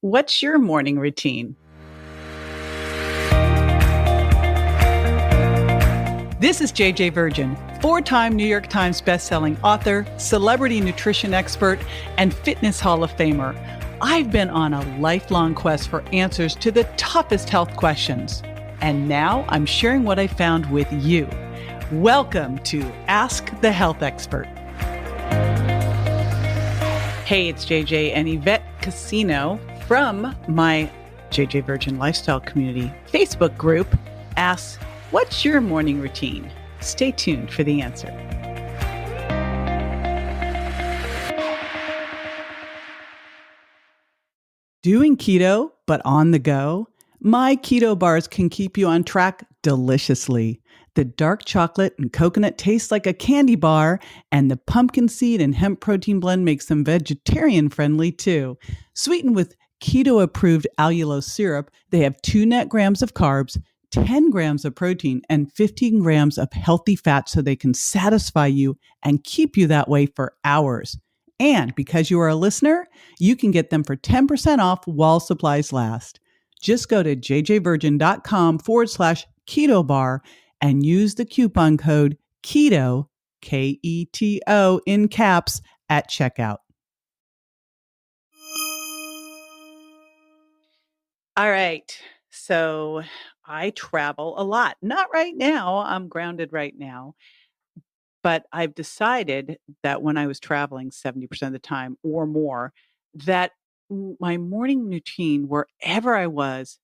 What's your morning routine? This is JJ Virgin, four-time New York Times bestselling author, celebrity nutrition expert, and fitness Hall of Famer. I've been on a lifelong quest for answers to the toughest health questions. And now I'm sharing what I found with you. Welcome to Ask the Health Expert. Hey, it's JJ and Yvette Casino from my JJ Virgin Lifestyle Community Facebook group. Ask, what's your morning routine? Stay tuned for the answer. Doing keto, but on the go? My keto bars can keep you on track deliciously. The dark chocolate and coconut taste like a candy bar, and the pumpkin seed and hemp protein blend makes them vegetarian friendly too. Sweetened with keto-approved allulose syrup, they have 2 net grams of carbs, 10 grams of protein, and 15 grams of healthy fat so they can satisfy you and keep you that way for hours. And because you are a listener, you can get them for 10% off while supplies last. Just go to jjvirgin.com/keto bar and use the coupon code KETO, KETO in caps at checkout. All right. So I travel a lot. Not right now. I'm grounded right now. But I've decided that when I was traveling 70% of the time or more, that my morning routine, wherever I was,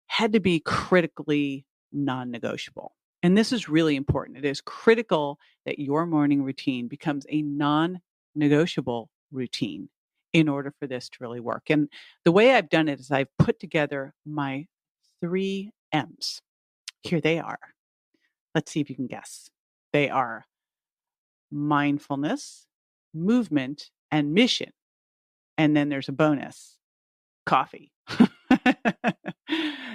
had to be critically non-negotiable. And this is really important. It is critical that your morning routine becomes a non-negotiable routine in order for this to really work. And the way I've done it is I've put together my 3 M's. Here they are. Let's see if you can guess. They are mindfulness, movement, and mission. And then there's a bonus, coffee.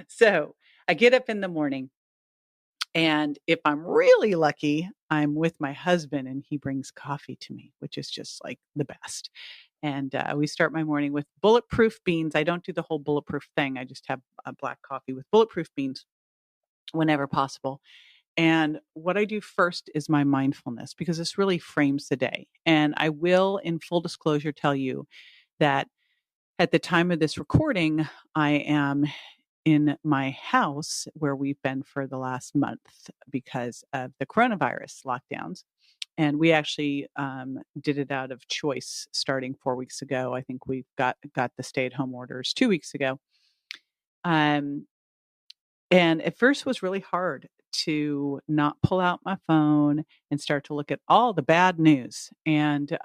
So I get up in the morning, and if I'm really lucky, I'm with my husband and he brings coffee to me, which is just like the best. And we start my morning with bulletproof beans. I don't do the whole bulletproof thing. I just have a black coffee with bulletproof beans whenever possible. And what I do first is my mindfulness, because this really frames the day. And I will, in full disclosure, tell you that at the time of this recording, I am in my house where we've been for the last month because of the coronavirus lockdowns. And we actually did it out of choice starting 4 weeks ago. I think we got the stay-at-home orders 2 weeks ago. And at first it was really hard to not pull out my phone and start to look at all the bad news. And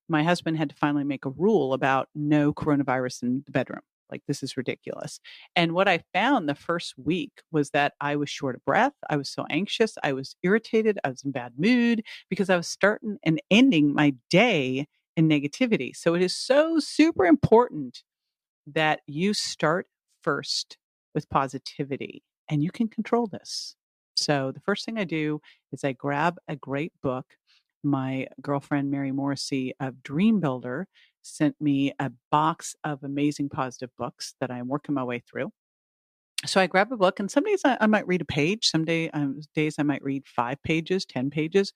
my husband had to finally make a rule about no coronavirus in the bedroom. Like, this is ridiculous. And what I found the first week was that I was short of breath. I was so anxious. I was irritated. I was in bad mood because I was starting and ending my day in negativity. So it is so super important that you start first with positivity, and you can control this. So the first thing I do is I grab a great book. My girlfriend, Mary Morrissey of Dream Builder, sent me a box of amazing positive books that I'm working my way through. So I grab a book, and some days I might read a page. Some days I might read 5 pages, 10 pages.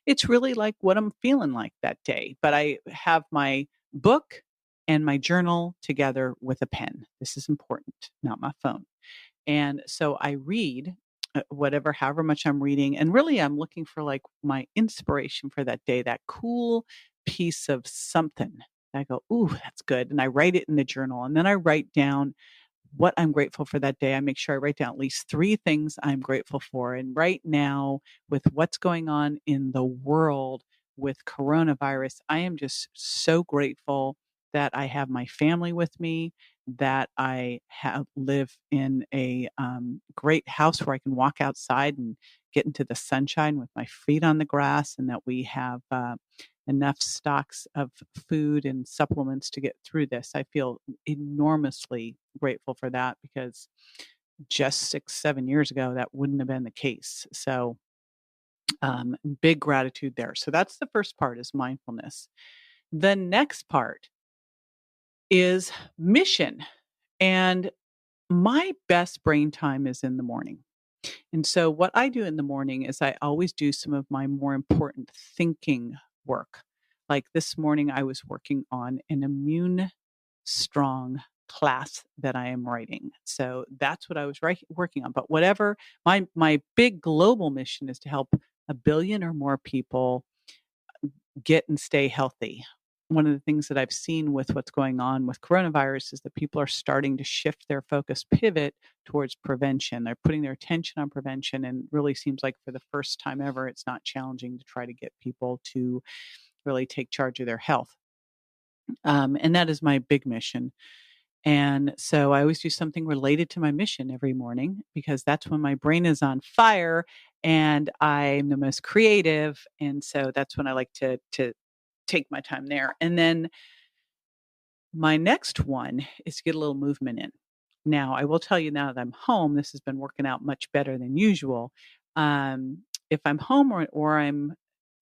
It's really like what I'm feeling like that day. But I have my book and my journal together with a pen. This is important, not my phone. And so I read however much I'm reading. And really, I'm looking for like my inspiration for that day, that cool piece of something. I go, ooh, that's good. And I write it in the journal. And then I write down what I'm grateful for that day. I make sure I write down at least 3 things I'm grateful for. And right now, with what's going on in the world with coronavirus, I am just so grateful that I have my family with me, that I live in a great house where I can walk outside and get into the sunshine with my feet on the grass, and that we have enough stocks of food and supplements to get through this. I feel enormously grateful for that, because just 6-7 years ago, that wouldn't have been the case. So big gratitude there. So that's the first part, is mindfulness. The next part is mission. And my best brain time is in the morning. And so what I do in the morning is I always do some of my more important thinking work. Like this morning, I was working on an immune strong class that I am writing. So that's what I was working on. But whatever my big global mission is to help a billion or more people get and stay healthy. One of the things that I've seen with what's going on with coronavirus is that people are starting to shift their focus, pivot towards prevention. They're putting their attention on prevention, and really seems like for the first time ever, it's not challenging to try to get people to really take charge of their health. And that is my big mission. And so I always do something related to my mission every morning because that's when my brain is on fire and I'm the most creative. And so that's when I like to take my time there. And then my next one is to get a little movement in. Now, I will tell you now that I'm home, this has been working out much better than usual. If I'm home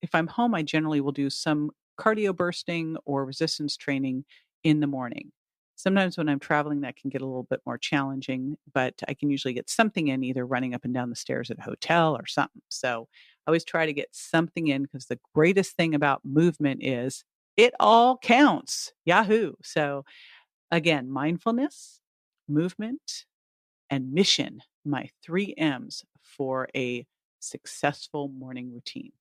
if I'm home, I generally will do some cardio bursting or resistance training in the morning. Sometimes when I'm traveling, that can get a little bit more challenging, but I can usually get something in, either running up and down the stairs at a hotel or something. So I always try to get something in because the greatest thing about movement is it all counts. Yahoo. So again, mindfulness, movement, and mission, my 3 M's for a successful morning routine.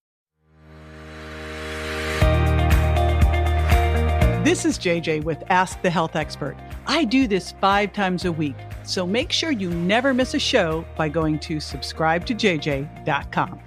This is JJ with Ask the Health Expert. I do this 5 times a week, so make sure you never miss a show by going to subscribetoJJ.com.